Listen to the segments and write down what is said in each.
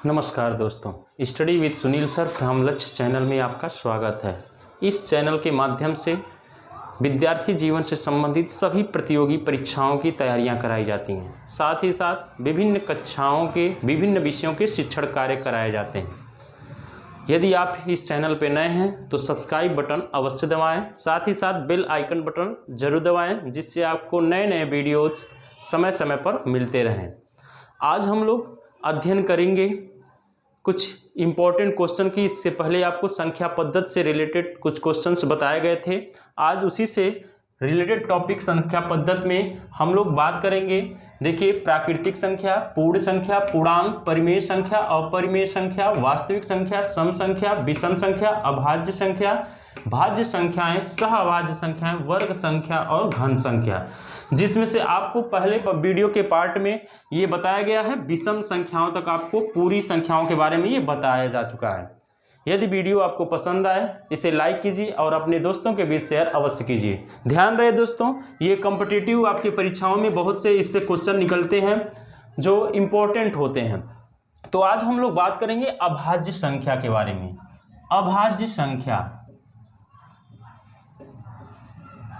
नमस्कार दोस्तों, study with Sunil sir from लक्ष्य चैनल में आपका स्वागत है। इस चैनल के माध्यम से विद्यार्थी जीवन से संबंधित सभी प्रतियोगी परीक्षाओं की तैयारियां कराई जाती हैं। साथ ही साथ विभिन्न कक्षाओं के विभिन्न विषयों के शिक्षण कार्य कराए जाते हैं। यदि आप इस चैनल पर नए हैं तो सब्सक्राइब बटन अवश्य दबाएं, साथ ही साथ बेल आइकन बटन जरूर दबाएं, जिससे आपको नए नए वीडियोज समय समय पर मिलते रहें। आज हम लोग अध्ययन करेंगे कुछ इम्पोर्टेंट क्वेश्चन की। इससे पहले आपको संख्या पद्धति से रिलेटेड कुछ क्वेश्चंस बताए गए थे। आज उसी से रिलेटेड टॉपिक संख्या पद्धति में हम लोग बात करेंगे। देखिए, प्राकृतिक संख्या, पूर्ण संख्या, पूर्णांक, परिमेय संख्या, अपरिमेय संख्या, वास्तविक संख्या, सम संख्या, विषम संख्या, अभाज्य संख्या, भाज्य संख्याएं, सहअभाज्य संख्याएं, वर्ग संख्या और घन संख्या, जिसमें से आपको पहले वीडियो के पार्ट में ये बताया गया है। विषम संख्याओं तक आपको पूरी संख्याओं के बारे में ये बताया जा चुका है। यदि वीडियो आपको पसंद आए इसे लाइक कीजिए और अपने दोस्तों के बीच शेयर अवश्य कीजिए। ध्यान रहे दोस्तों, ये कॉम्पिटिटिव आपकी परीक्षाओं में बहुत से इससे क्वेश्चन निकलते हैं जो इम्पोर्टेंट होते हैं। तो आज हम लोग बात करेंगे अभाज्य संख्या के बारे में। अभाज्य संख्या,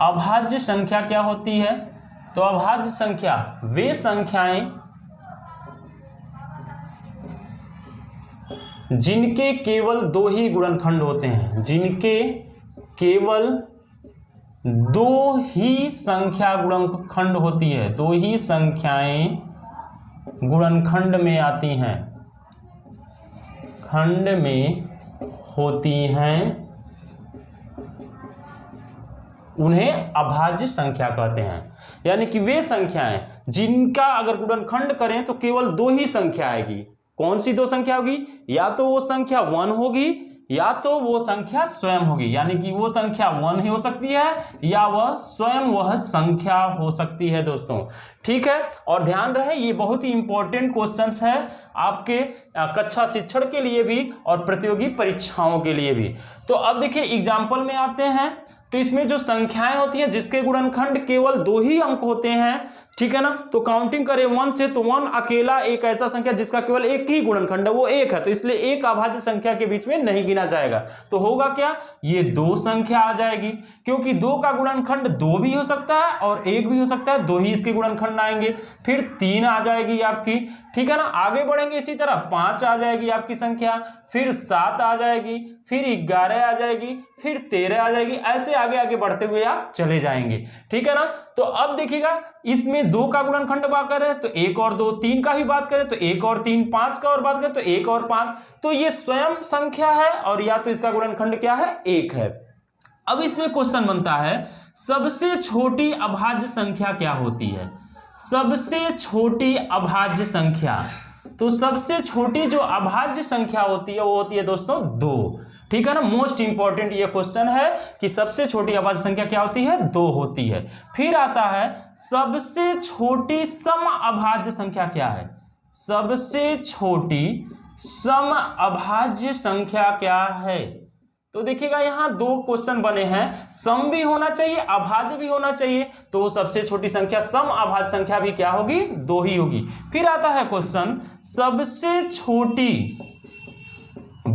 अभाज्य संख्या क्या होती है? तो अभाज्य संख्या वे संख्याएं जिनके केवल दो ही गुणनखंड होते हैं, जिनके केवल दो ही संख्या गुणनखंड होती है, दो ही संख्याएं गुणनखंड में आती हैं, खंड में होती हैं, उन्हें अभाज्य संख्या कहते हैं। यानी कि वे संख्याएं जिनका अगर गुणनखंड करें तो केवल दो ही संख्या आएगी। कौन सी दो संख्या होगी? या तो वो संख्या 1 होगी या तो वो संख्या स्वयं होगी। यानी कि वो संख्या 1 ही हो सकती है या वह स्वयं वह संख्या हो सकती है दोस्तों। ठीक है, और ध्यान रहे ये बहुत ही इंपॉर्टेंट क्वेश्चंस है आपके कक्षा शिक्षण के लिए भी और प्रतियोगी परीक्षाओं के लिए भी। तो अब देखिए एग्जाम्पल में आते हैं। तो इसमें जो संख्याएं होती हैं जिसके गुणनखंड केवल दो ही अंक होते हैं, ठीक है ना, तो काउंटिंग करें 1 से तो 1 अकेला एक ऐसा संख्या जिसका केवल एक ही गुणनखंड है, वो 1 है, तो इसलिए एक अभाज्य संख्या के बीच में नहीं गिना जाएगा। तो होगा क्या? ये दो संख्या आ जाएगी, क्योंकि दो का गुणनखंड 2 भी हो सकता है और 1 भी हो सकता है, दो ही इसके गुणनखंड आएंगे। फिर 3 आ जाएगी आपकी, ठीक है ना। आगे बढ़ेंगे इसी तरह 5 आ जाएगी आपकी संख्या, फिर 7 आ जाएगी, फिर 11 आ जाएगी, फिर 13 आ जाएगी। ऐसे आगे आगे बढ़ते हुए आप चले जाएंगे, ठीक है ना। तो अब देखिएगा इसमें 2 का गुणनखंड बात करें तो 1 और 2, 3 का ही बात करें तो 1 और 3, 5 का और बात करें तो 1 और 5। तो ये स्वयं संख्या है और या तो इसका गुणनखंड क्या है? 1 है। अब इसमें क्वेश्चन बनता है सबसे छोटी अभाज्य संख्या क्या होती है? सबसे छोटी अभाज्य संख्या, तो सबसे छोटी जो अभाज्य संख्या होती है वो होती है दोस्तों 2, ठीक है ना। मोस्ट इंपॉर्टेंट ये क्वेश्चन है कि सबसे छोटी अभाज्य संख्या क्या होती है? 2 होती है। फिर आता है सबसे छोटी सम अभाज्य संख्या क्या है? सबसे छोटी सम अभाज्य संख्या क्या है? तो देखिएगा यहां 2 क्वेश्चन बने हैं, सम भी होना चाहिए अभाज्य भी होना चाहिए, तो सबसे छोटी संख्या सम अभाज्य संख्या भी क्या होगी? 2 ही होगी। फिर आता है क्वेश्चन सबसे छोटी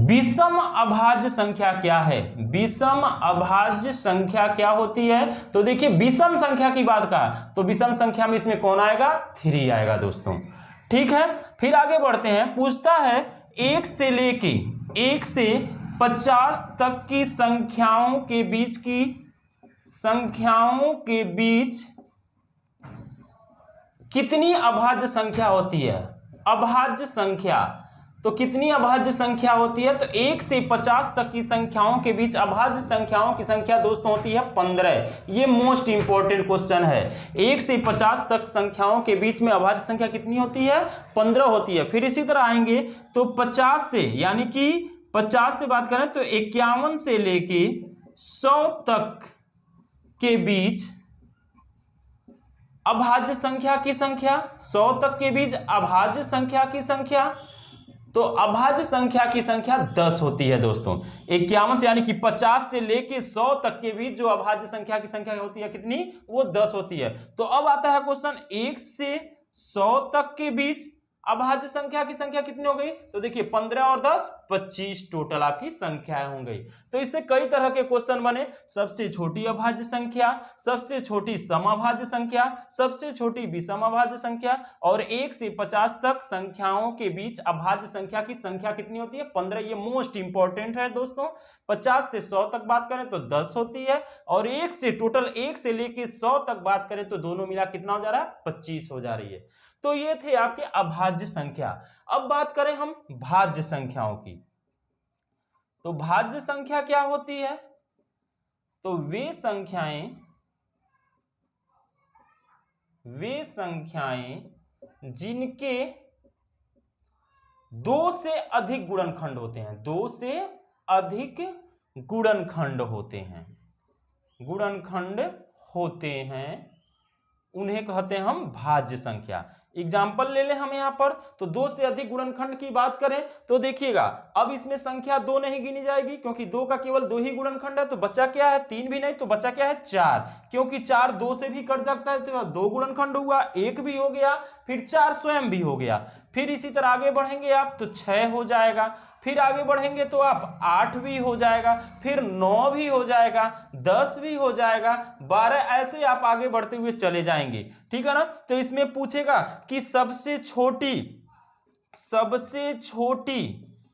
विषम अभाज्य संख्या क्या है? विषम अभाज्य संख्या क्या होती है? तो देखिए विषम संख्या की बात का, तो विषम संख्या में इसमें कौन आएगा? 3 आएगा दोस्तों, ठीक है। फिर आगे बढ़ते हैं, पूछता है 1 से लेके 1 से 50 तक की संख्याओं के बीच कितनी अभाज्य संख्या होती है? अभाज्य संख्या, तो कितनी अभाज्य संख्या होती है? तो 1 से 50 तक की संख्याओं के बीच अभाज्य संख्याओं की संख्या दोस्तों होती है 15। ये मोस्ट इंपॉर्टेंट क्वेश्चन है। 1 से 50 तक संख्याओं के बीच में अभाज्य संख्या कितनी होती है? 15 होती है। फिर इसी तरह आएंगे तो 50 से, यानी कि 50 से बात करें तो 51 से लेके 100 तक के बीच अभाज्य संख्या की संख्या, 100 तक के बीच अभाज्य संख्या की संख्या, तो अभाज्य संख्या की संख्या 10 होती है दोस्तों। 51 से यानी कि 50 से लेके 100 तक के बीच जो अभाज्य संख्या की संख्या होती है कितनी? वो 10 होती है। तो अब आता है क्वेश्चन 1 से 100 तक के बीच अभाज्य संख्या की संख्या कितनी हो गई? तो देखिए 15 और 10 25 टोटल आपकी संख्याएं हो गई। तो इससे कई तरह के क्वेश्चन बने, सबसे छोटी अभाज्य संख्या, सबसे छोटी समअभाज्य संख्या, सबसे छोटी विषम अभाज्य संख्या, और 1 से 50 तक संख्याओं के बीच अभाज्य संख्या की संख्या कितनी होती है? 15। ये मोस्ट इंपॉर्टेंट है दोस्तों। 50 से 100 तक बात करें तो 10 होती है, और 1 से टोटल 1 से लेके 100 तक बात करें तो दोनों मिला कितना हो जा रहा है? 25 हो जा रही है। तो ये थे आपके अभाज्य संख्या। अब बात करें हम भाज्य संख्याओं की। तो भाज्य संख्या क्या होती है? तो वे संख्याएं जिनके 2 से अधिक गुणनखंड होते हैं, 2 से अधिक गुणनखंड होते हैं, उन्हें कहते हैं हम भाज्य संख्या। एग्जाम्पल ले लें हम यहां पर, तो 2 से अधिक गुणनखंड की बात करें तो देखिएगा, अब इसमें संख्या 2 नहीं गिनी जाएगी क्योंकि 2 का केवल 2 ही गुणनखंड है, तो बचा क्या है? 3 भी नहीं, तो बचा क्या है? 4, क्योंकि 4 2 से भी कट जाता है, तो 2 गुणनखंड हुआ, 1 भी हो गया, फिर 4 स्वयं भी हो गया। फिर इसी तरह आगे बढ़ेंगे आप तो 6 हो जाएगा, फिर आगे बढ़ेंगे तो आप 8 भी हो जाएगा, फिर 9 भी हो जाएगा, 10 भी हो जाएगा, 12, ऐसे आप आगे बढ़ते हुए चले जाएंगे, ठीक है ना। तो इसमें पूछेगा कि सबसे छोटी,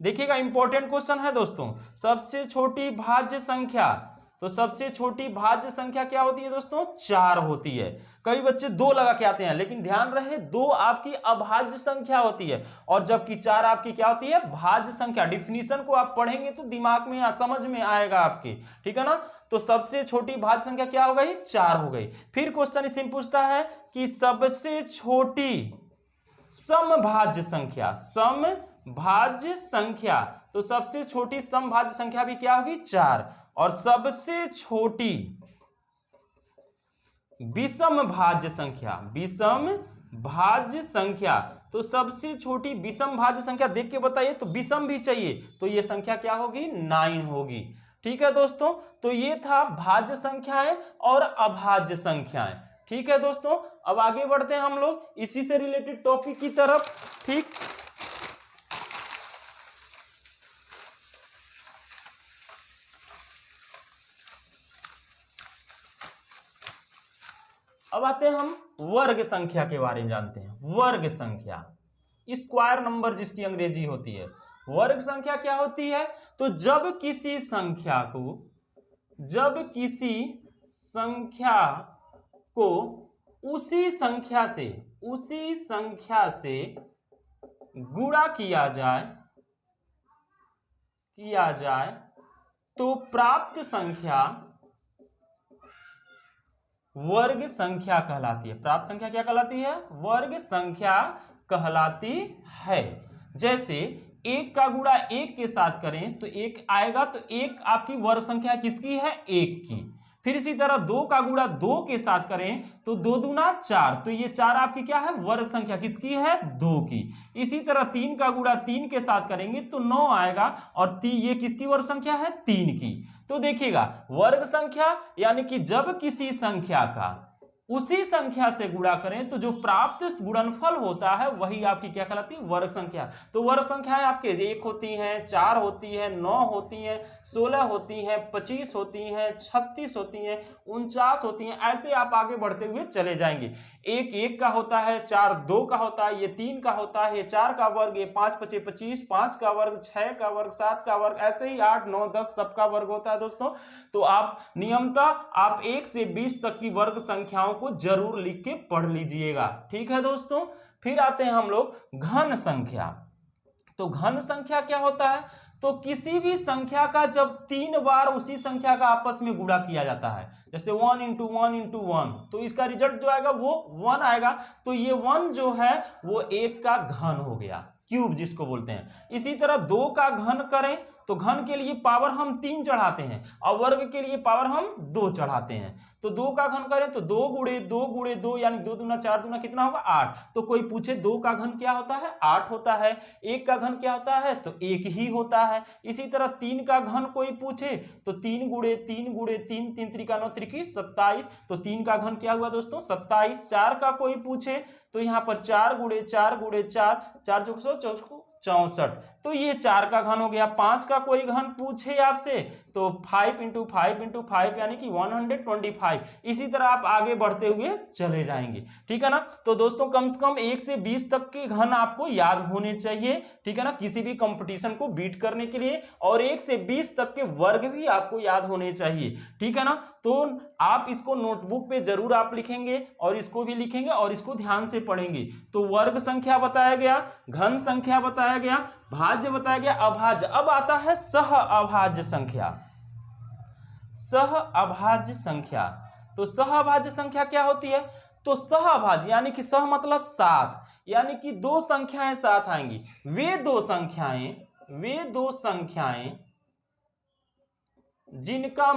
देखिएगा इंपॉर्टेंट क्वेश्चन है दोस्तों, सबसे छोटी भाज्य संख्या। तो सबसे छोटी भाज्य संख्या क्या होती है दोस्तों? 4 होती है। कई बच्चे 2 लगा के आते हैं, लेकिन ध्यान रहे 2 आपकी अभाज्य संख्या होती है, और जबकि 4 आपकी क्या होती है? भाज्य संख्या। डिफिनीशन को आप पढ़ेंगे तो दिमाग में समझ में आएगा आपके, ठीक है ना। तो सबसे छोटी भाज्य संख्या क्या हो गई? 4 हो गई। फिर क्वेश्चन इसमें पूछता है कि सबसे छोटी समभाज्य संख्या, तो सबसे छोटी समभाज्य संख्या भी क्या होगी? 4, और सबसे छोटी विषम भाज्य संख्या, तो सबसे छोटी विषम भाज्य संख्या देख के बताइए, तो विषम भी चाहिए, तो ये संख्या क्या होगी? 9 होगी, ठीक है दोस्तों। तो ये था भाज्य संख्याएं और अभाज्य संख्याएं, ठीक है दोस्तों। अब आगे बढ़ते हैं हम लोग इसी से रिलेटेड टॉपिक की तरफ, ठीक। अब आते हैं हम वर्ग संख्या के बारे में जानते हैं। वर्ग संख्या, स्क्वायर नंबर जिसकी अंग्रेजी होती है। वर्ग संख्या क्या होती है? तो जब किसी संख्या को उसी संख्या से गुणा किया जाए तो प्राप्त संख्या वर्ग संख्या कहलाती है। प्राप्त संख्या क्या कहलाती है? वर्ग संख्या कहलाती है। जैसे 1 का गुणा 1 के साथ करें तो 1 आएगा, तो 1 आपकी वर्ग संख्या किसकी है? 1 की। फिर इसी तरह 2 का गुणा 2 के साथ करें तो 2 दूना 4, तो ये 4 आपकी क्या है? वर्ग संख्या किसकी है? 2 की। इसी तरह 3 का गुणा 3 के साथ करेंगे तो 9 आएगा, और ये किसकी वर्ग संख्या है? 3 की। तो देखिएगा वर्ग संख्या यानी कि जब किसी संख्या का उसी संख्या से गुणा करें तो जो प्राप्त गुणनफल होता है वही आपकी क्या कहलाती है? वर्ग संख्या। तो वर्ग संख्याएं आपके 1 होती हैं, 4 होती है, 9 होती हैं, 16 होती हैं, 25 होती हैं, 36 होती हैं, 49 होती हैं, ऐसे आप आगे बढ़ते हुए चले जाएंगे। 1 1 का होता है, 4 2 का होता है, ये 3 का होता है, ये 4 का वर्ग, ये 5 5 25, 5 का वर्ग, 6 का वर्ग, 7 का वर्ग, ऐसे ही 8 9 10 सबका वर्ग होता है दोस्तों। तो आप नियमतः आप 1 से 20 तक की वर्ग संख्याओं को जरूर लिख के पढ़ लीजिएगा, ठीक है दोस्तों। फिर आते हैं हम लोग घन संख्या। तो घन संख्या क्या होता है? तो किसी भी संख्या का जब 3 बार उसी संख्या का आपस में गुणा किया जाता है, जैसे 1 × 1 × 1, तो इसका रिजल्ट जो आएगा वो 1 आएगा। तो ये 1 जो है वो 1 का घन हो गया, क्यूब जिसको बोलते हैं। इसी तरह 2 का घन करें तो घन के लिए पावर हम 3 चढ़ाते हैं और वर्ग के लिए पावर हम 2 चढ़ाते हैं। तो 2 का घन करें तो 2 गुणे 2 गुणे 2 यानी 2 दूना 4 दूना कितना होगा 8। तो कोई पूछे 2 का घन क्या होता है 8 होता है। 1 का घन क्या होता है तो 1 ही होता है। इसी तरह 3 का घन कोई पूछे तो 3 गुणे 3 गुणे 3 3 त्रिका 9 त्रिकी 27। तो 3 का घन क्या हुआ दोस्तों 27। 4 का कोई पूछे तो यहाँ पर 4 गुणे 4 गुणे 4 4 चौको 64। तो ये 4 का घन हो गया। 5 का कोई घन पूछे आपसे तो 5 इंटू 5 इंटू 5 यानी कि 125। इसी तरह आप आगे बढ़ते हुए चले जाएंगे, ठीक है ना। तो दोस्तों कम से कम 1 से 20 तक के घन आपको याद होने चाहिए, ठीक है ना, किसी भी कंपटीशन को बीट करने के लिए। और 1 से 20 तक के वर्ग भी आपको याद होने चाहिए, ठीक है ना। तो आप इसको नोटबुक पे जरूर आप लिखेंगे और इसको भी लिखेंगे और इसको ध्यान से पढ़ेंगे। तो वर्ग संख्या बताया गया, घन संख्या बताया गया, भाज्य बताया गया, अभाज्य। अब आता है सह अभाज्य संख्या। सह अभाज्य संख्या, तो सह अभाज्य संख्या क्या होती है तो सह अभाज्य यानी कि सह मतलब साथ, यानी कि 2 संख्याएं साथ आएंगी। वे दो संख्याएं जिनका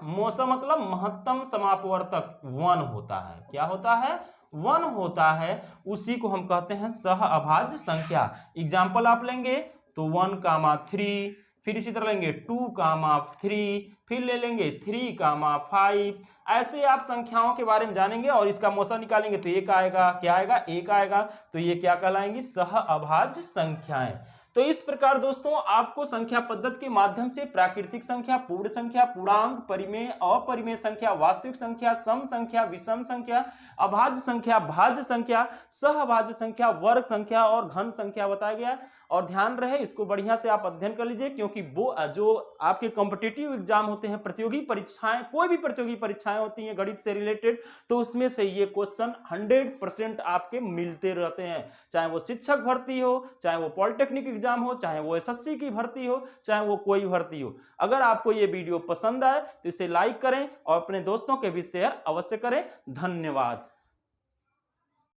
मौसा मतलब महत्तम समापवर्तक 1 होता है। क्या होता है 1 होता है, उसी को हम कहते हैं सह अभाज्य संख्या। एग्जाम्पल आप लेंगे तो 1,3, फिर इसी तरह लेंगे 2,3, फिर ले लेंगे 3,5। ऐसे आप संख्याओं के बारे में जानेंगे और इसका मौसा निकालेंगे तो एक आएगा, क्या आएगा 1 आएगा। तो ये क्या कहलाएंगी सह अभाज्य संख्याएं। तो इस प्रकार दोस्तों आपको संख्या पद्धति के माध्यम से प्राकृतिक संख्या, पूर्ण संख्या, पूर्णांक, परिमेय, अपरिमेय संख्या, वास्तविक संख्या, सम संख्या, विषम संख्या, अभाज्य संख्या, भाज्य संख्या, सहभाज्य संख्या, वर्ग संख्या और घन संख्या बताया गया। और ध्यान रहे इसको बढ़िया से आप अध्ययन कर लीजिए, क्योंकि वो जो आपके कॉम्पिटिटिव एग्जाम होते हैं, प्रतियोगी परीक्षाएं, कोई भी प्रतियोगी परीक्षाएं होती हैं गणित से रिलेटेड, तो उसमें से ये क्वेश्चन 100% आपके मिलते रहते हैं। चाहे वो शिक्षक भर्ती हो, चाहे वो पॉलिटेक्निक एग्जाम हो, चाहे वो एसएससी की भर्ती हो, चाहे वो कोई भर्ती हो। अगर आपको ये वीडियो पसंद आए तो इसे लाइक करें और अपने दोस्तों के भी शेयर अवश्य करें। धन्यवाद।